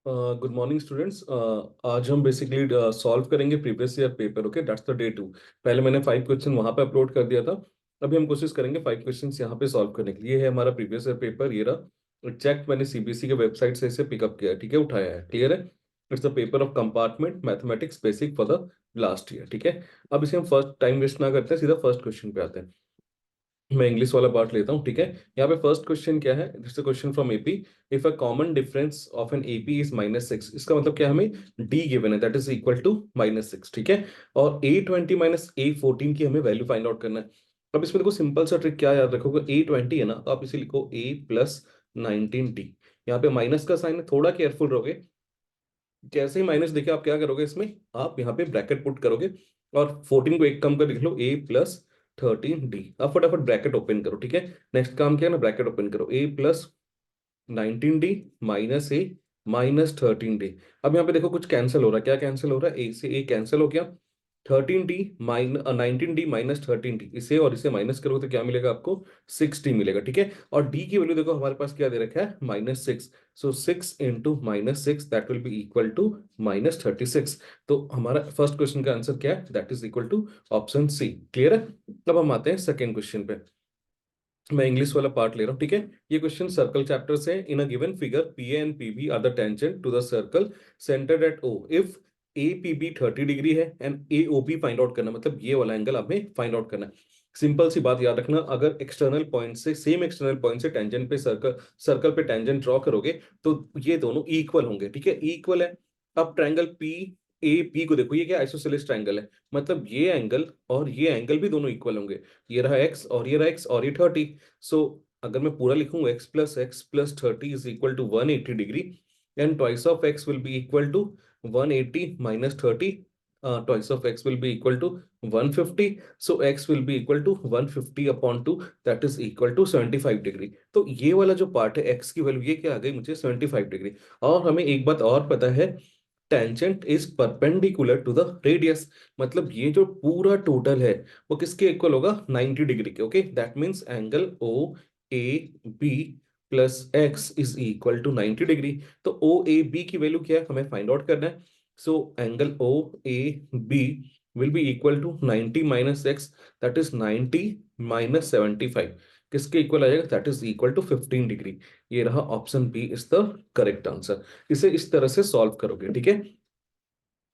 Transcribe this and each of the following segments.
Good morning students. आज हम basically solve करेंगे previous year paper. Okay, that's the day 2। पहले मैंने 5 क्वेश्चन वहां पे अपलोड कर दिया था। अभी हम कोशिश करेंगे 5 क्वेश्चंस यहाँ पे सॉल्व करने के लिए। ये है हमारा प्रीवियस ईयर पेपर, ये रहा। एग्जैक्ट मैंने सीबीएसई के वेबसाइट से इसे पिकअप किया है, ठीक है, उठाया है। क्लियर है? It's the paper of compartment mathematics basic for the last year, ठीक है। अब इसे हम फर्स्ट टाइम वेस्ट ना करते हैं, सीधा फर्स्ट क्वेश्चन पे आते हैं। मैं इंग्लिश वाला पार्ट लेता हूँ, ठीक है। यहाँ पे फर्स्ट क्वेश्चन क्या है? This question from AP. If a common difference of an AP is -6, इसका मतलब क्या? हमें डी गिवन है, दैट इज इक्वल टू -6, ठीक है। और A20 माइनस A14 की हमें वैल्यू फाइंड आउट करना है। अब इसमें देखो सिंपल सा ट्रिक क्या याद रखोगे, A20 है ना, तो आप इसे लिखो A+19D। यहाँ पे माइनस का साइन है, थोड़ा केयरफुल रहोगे। जैसे ही माइनस देखे आप क्या करोगे, इसमें आप यहाँ पे ब्रैकेट पुट करोगे और 14 को एक कम कर लिख लो, A+13D। अब फटाफट ब्रैकेट ओपन करो, ठीक है। नेक्स्ट काम क्या है ना, ब्रैकेट ओपन करो, A+19D माइनस A-13D। अब यहाँ पे देखो कुछ कैंसिल हो रहा है, क्या कैंसिल हो रहा है? ए से ए कैंसिल हो गया। 19D माइनस 13D, इसे और इसे माइनस करोगे तो क्या मिलेगा आपको? 6D मिलेगा, ठीक है। और D की वैल्यू देखो हमारे पास क्या दे रखा है? -6। So 6 into -6 that will be equal to -36। तो हमारा फर्स्ट क्वेश्चन का आंसर क्या है? That is equal to option C. Clear है? अब हम आते हैं सेकेंड क्वेश्चन पे। मैं इंग्लिश वाला पार्ट ले रहा हूँ, ठीक है। ये क्वेश्चन सर्कल चैप्टर से। In a given figure P A and P B are the tangent to the circle centred at O. If A P B 30 degree है and A O B find out करना, मतलब ये वाला angle हमें find out करना है। Simple सी बात याद रखना, अगर एक्सटर्नल पॉइंट से, सेम एक्सटर्नल पॉइंट से टेंजेंट पे सर्कल सर्कल पे टेंजेंट ड्रॉ करोगे तो ये दोनों इक्वल होंगे, ठीक है, इक्वल है। अब ट्रायंगल पी ए पी को देखो, ये क्या आइसोसेलेस ट्रायंगल है, मतलब ये एंगल और ये एंगल भी दोनों इक्वल होंगे। ये रहा एक्स और ये रहा एक्स और ये 30। सो अगर मैं पूरा लिखूं, x+x+30 is equal to 180 degree and twice of x will be equal to 180 minus 30। Twice of x will be equal to 150। So x will be equal to 150 upon 2, that is equal to 75 degree. तो ये वाला जो part है x की value, ये क्या आ गई मुझे? 75 डिग्री। और हमें एक बात और पता है, tangent is perpendicular to the radius. मतलब ये जो पूरा टोटल है वो किसके इक्वल होगा? 90 डिग्री के। Okay, that means angle O A B plus X is equal to 90 degree. तो ओ ए बी की वैल्यू क्या है हमें फाइंड आउट करना है। So angle O A B will be equal to 90 minus X, that is 90 minus 75। किसके equal आ जाएगा? That is equal to 15 degree. ये रहा option B is the correct answer. इसे इस तरह से सॉल्व करोगे, ठीक है।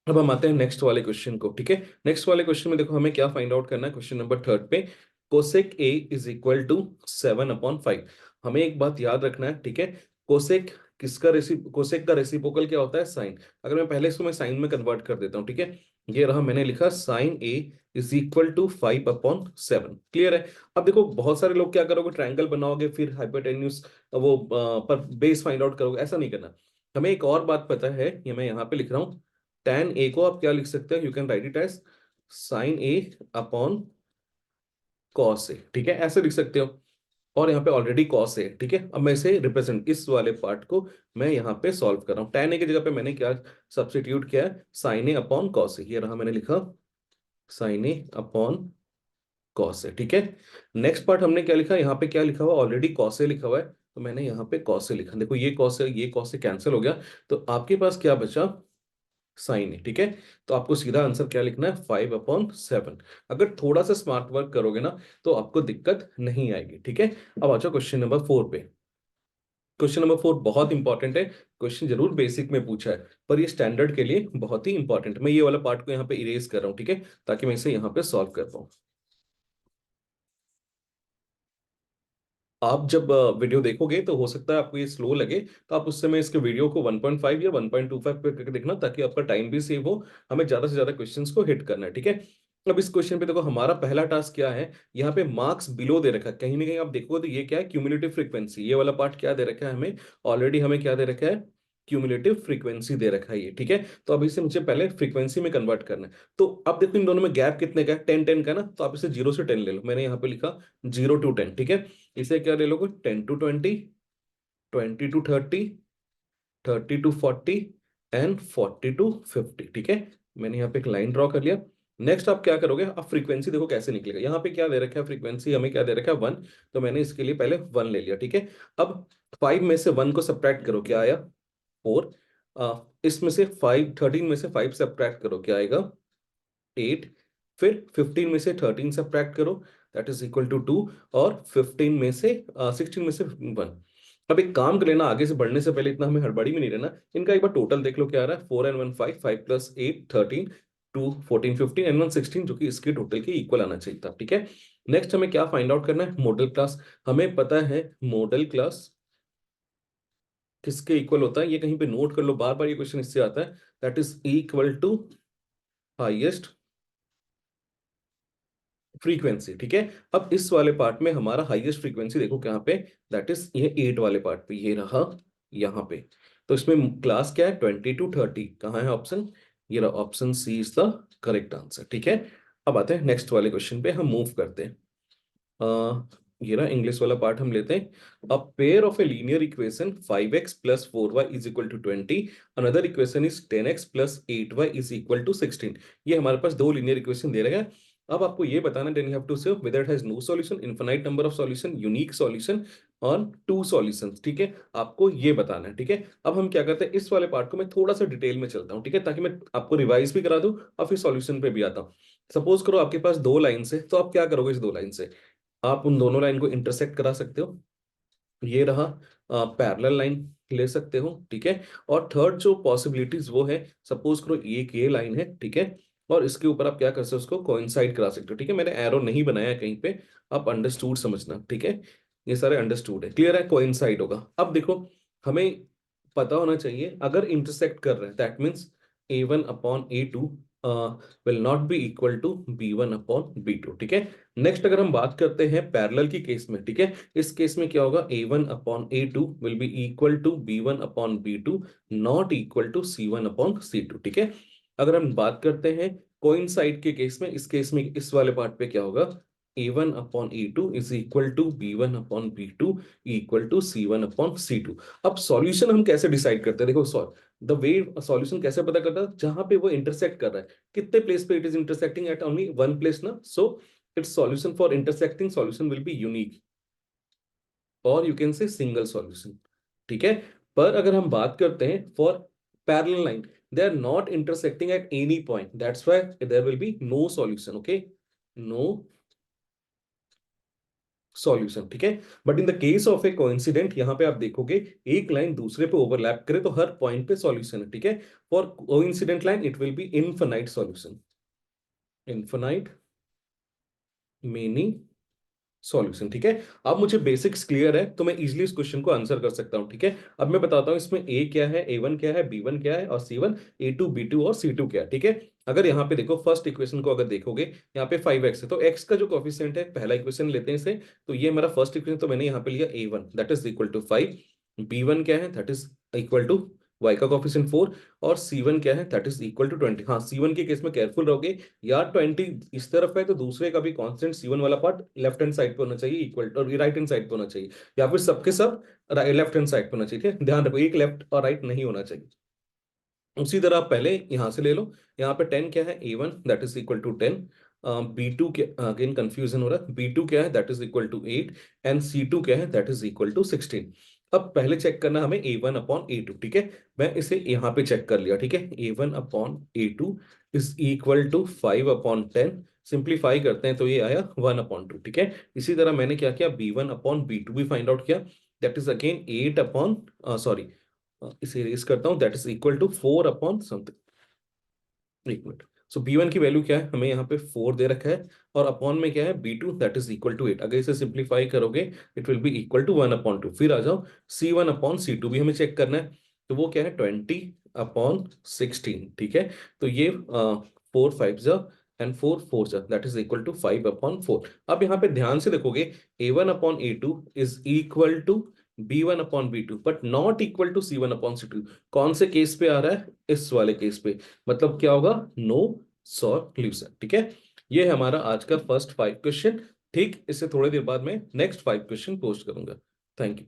अब हम आते हैं नेक्स्ट वाले क्वेश्चन को, ठीक है। नेक्स्ट वाले क्वेश्चन में देखो हमें क्या फाइंड आउट करना है, क्वेश्चन नंबर थर्ड पे। Cosec A is equal to 7/5। हमें एक बात याद रखना है, ठीक है। कोसेक किसका रेसी कोसेक का रेसिप्रोकल क्या होता है? साइन। अगर मैं पहले इसको मैं साइन में कन्वर्ट कर देता हूँ, ठीक है। ये रहा, मैंने लिखा sine A is equal to 5/7। Clear है? अब देखो बहुत सारे लोग क्या करोगे, ट्रायंगल बनाओगे फिर हाइपोटेन्यूज वो पर बेस फाइंड आउट करोगे, ऐसा नहीं करना। हमें एक और बात पता है, ये मैं यहाँ पे लिख रहा हूँ। tan ए को आप क्या लिख सकते हैं? You can write it as sine A upon cos A, ठीक है, ऐसे लिख सकते हो। और यहाँ पे ऑलरेडी कॉस है, ठीक है। अब मैं इसे रिप्रेजेंट, इस वाले पार्ट को मैं यहाँ पे सॉल्व कर रहा हूँ। tan ए की जगह पे मैंने क्या सब्स्टिट्यूट किया है? साइन ए अपॉन कॉस ए। ये रहा, मैंने लिखा sine A upon cos A, ठीक है। नेक्स्ट पार्ट हमने क्या लिखा? यहाँ पे क्या लिखा हुआ? ऑलरेडी कॉस ए लिखा हुआ है, तो मैंने यहाँ पे कॉस ए लिखा। देखो ये कॉस ए कैंसिल हो गया, तो आपके पास क्या बचा? साइन है, ठीक है। तो आपको सीधा आंसर क्या लिखना है? 5/7। अगर थोड़ा सा स्मार्ट वर्क करोगे ना तो आपको दिक्कत नहीं आएगी, ठीक है। अब आ जाओ क्वेश्चन नंबर 4 पे। क्वेश्चन नंबर 4 बहुत इंपॉर्टेंट है। क्वेश्चन जरूर बेसिक में पूछा है, पर ये स्टैंडर्ड के लिए बहुत ही इंपॉर्टेंट है। मैं ये वाला पार्ट को यहाँ पे इरेज कर रहा हूँ, ठीक है, ताकि मैं इसे यहाँ पे सॉल्व कर पाऊँ। आप जब वीडियो देखोगे तो हो सकता है आपको ये स्लो लगे, तो आप उस समय इसके वीडियो को 1.5 या 1.25 पे करके देखना, ताकि आपका टाइम भी सेव हो। हमें ज्यादा से ज्यादा क्वेश्चंस को हिट करना है, ठीक है। अब इस क्वेश्चन पे देखो हमारा पहला टास्क क्या है। यहाँ पे मार्क्स बिलो दे रखा है, कहीं ना कहीं आप देखोगे तो ये क्या है? Cumulative frequency. ये वाला पार्ट क्या दे रखा है हमें? ऑलरेडी हमें क्या दे रखा है? क्यूमुलेटिव फ्रीक्वेंसी दे रखा है ये, ठीक है। तो अभी से मुझे पहले फ्रीक्वेंसी में कन्वर्ट करना है। तो अब देखो इन दोनों में गैप कितने का है? 10-10 का ना, तो आप इसे 0 से 10 ले लो। मैंने यहाँ पे लिखा 0 to 10, ठीक है। इसे क्या ले लोगे? 10 to 20, 20 to 30, 30 to 40 and 40 to 50, ठीक है। मैंने यहाँ पे एक लाइन ड्रॉ कर लिया। नेक्स्ट आप क्या करोगे, आप फ्रीक्वेंसी देखो कैसे निकलेगा। यहाँ पे क्या दे रखा है, फ्रीक्वेंसी हमें क्या दे रखा है 1, तो मैंने इसके लिए पहले 1 ले लिया, ठीक है। अब 5 में से 1 को सब्ट्रैक्ट करो, क्या आया 4। इसमें से 5, 13 में से 5 सब्ट्रैक्ट करो, क्या आएगा 8। फिर 15 में से 13 सब्ट्रैक्ट करो, दैट इज इक्वल टू 2। और 15 में से 16 में से 1। अब एक काम कर लेना, आगे से बढ़ने से पहले इतना हमें हड़बड़ी में नहीं रहना, इनका एक बार टोटल देख लो क्या आ रहा है। 4 and 1 5, 5 + 8 13, 2 14 15 and 1 16, जो कि इसके टोटल के इक्वल आना चाहिए था, ठीक है। नेक्स्ट हमें क्या फाइंड आउट करना है, मॉडल क्लास। हमें पता है मॉडल क्लास किसके इक्वल होता है, ये कहीं पे नोट कर लो, बार बार ये क्वेश्चन इससे आता है। That is equal to highest frequency, ठीक है। अब इस वाले पार्ट में हमारा हाईएस्ट फ्रीक्वेंसी देखो कहाँ पे, दैट इज ये 8 वाले पार्ट पे, ये रहा यहाँ पे। तो इसमें क्लास क्या है, 20 to 30, कहाँ है ऑप्शन, ये रहा option C is the correct answer, ठीक है। अब आते हैं नेक्स्ट वाले क्वेश्चन पे, हम मूव करते हैं। ये ना इंग्लिश वाला पार्ट हम लेते हैं। A pair of a linear equation 5x + 4y = 20, another equation is 10x + 8y = 16। ये हमारे पास दो लीनियर इक्वेशन दे रहे हैं। अब आपको ये बताना, then you have to say whether it has no solution, infinite number of solution, unique solution और टू सॉल्यूशंस, ठीक है। आपको ये बताना है, ठीक है। अब हम क्या करते हैं, इस वाले पार्ट को मैं थोड़ा सा डिटेल में चलता हूँ, ठीक है, ताकि मैं आपको रिवाइज भी करा दूं और फिर सॉल्यूशन पे भी आता हूँ। सपोज करो आपके पास दो लाइन है, तो आप क्या करोगे, इस दो लाइन से आप उन दोनों लाइन को इंटरसेक्ट करा सकते हो। ये रहा पैरेलल लाइन ले सकते हो, ठीक है। और थर्ड जो पॉसिबिलिटीज वो है, सपोज करो एक ये लाइन है, ठीक है, और इसके ऊपर आप क्या कर सकते हो, उसको कोइंसाइड करा सकते हो, ठीक है। मैंने एरो नहीं बनाया है कहीं पे, आप अंडरस्टूड समझना, ठीक है। ये सारे अंडरस्टूड है, क्लियर है, कोइंसाइड होगा। अब देखो हमें पता होना चाहिए, अगर इंटरसेक्ट कर रहे हैं that means A1/A2 will not be equal to B1/B2, ठीक है। नेक्स्ट अगर हम बात करते हैं पैरेलल की केस में, ठीक है, इस केस में क्या होगा, A1/A2 will be equal to B1/B2, not equal to C1/C2, ठीक है। अगर हम बात करते हैं कोइंसाइड के केस में, इस केस में इस वाले पार्ट पे क्या होगा, A1/A2 is equal to B1/B2 equal to C1/C2। अब सॉल्यूशन हम कैसे डिसाइड करते हैं, देखो द वे सॉल्यूशन कैसे पता करता है, जहां पे वो इंटरसेक्ट कर रहा है, कितने प्लेस पे it is intersecting, at only one place ना, so its solution for intersecting solution will be unique, और you can say single solution, ठीक है। पर अगर हम बात करते हैं for parallel line, they are not intersecting at any point, that's why there will be no solution, okay, no solution, ठीक है। But in the case of a coincident, यहां पे आप देखोगे एक लाइन दूसरे पे ओवरलैप करे तो हर पॉइंट पे सॉल्यूशन है, ठीक है। For coincident line it will B infinite solution, infinite many solution, ठीक है। अब मुझे बेसिक्स क्लियर है तो मैं इजीली इस क्वेश्चन को आंसर कर सकता हूं, ठीक है। अब मैं बताता हूं इसमें ए क्या है, A1 क्या है, B1 क्या है और C1, A2 B2 और C2 क्या है, ठीक है। अगर यहाँ पे देखो फर्स्ट इक्वेशन को अगर देखोगे, यहाँ पे 5x है, तो x का जो कोफिशिएंट है, पहला इक्वेशन लेते हैं इसे, तो ये मेरा फर्स्ट इक्वेशन, तो मैंने यहाँ पे लिया A1 that is equal to 5, B1 क्या है that is equal to y का कोफिशिएंट 4, और C1 क्या है दैट इज इक्वल टू 20। हाँ, C1 के केस में केयरफुल रहोगे, या 20 इस तरफ है तो दूसरे का भी कांस्टेंट C1 वाला पार्ट लेफ्ट हैंड साइड पे होना चाहिए, equal to right hand side पे होना चाहिए, या फिर सबके सब लेफ्ट हैंड साइड पे होना चाहिए, ठीक है। ध्यान रखो एक लेफ्ट और राइट नहीं होना चाहिए। उसी तरह आप पहले यहां से ले लो, यहाँ पे 10 क्या है, A1 that is equal to 10, B2 के अगेन कंफ्यूजन हो रहा है, B2 क्या है that is equal to 8, and C2 क्या है दैट इज इक्वल टू 16। अब पहले चेक करना हमें A1/A2, ठीक है। मैं इसे यहाँ पे चेक कर लिया, ठीक है। A1/A2 is equal to 5/10, simplify करते हैं तो ये आया 1/2, ठीक है। इसी तरह मैंने क्या किया, B1/B2 भी फाइंड आउट किया, दैट इज अगेन 8 इसे इरेज करता हूं, दैट इज इक्वल टू 4/समथिंग, एक मिनट। सो B1 की वैल्यू क्या है, हमें यहाँ पे 4 दे रखा है, और अपॉन में क्या है B2 that is equal to 8। अगर इसे सिंप्लीफाई करोगे it will be equal to 1/2। फिर आ जाओ C1/C2 भी हमें चेक करना है, तो वो क्या है 20/16, ठीक है। तो ये 4 5 and 4 4 that is equal to 5/4। अब यहाँ पे ध्यान से देखोगे A1/A2 is equal to B1/B2 but not equal to C1/C2। कौन से केस पे आ रहा है, इस वाले केस पे, मतलब क्या होगा, नो सॉल्यूशन, ठीक है। ये है हमारा आज का फर्स्ट 5 क्वेश्चन। ठीक, इससे थोड़ी देर बाद में नेक्स्ट 5 क्वेश्चन पोस्ट करूंगा। Thank you.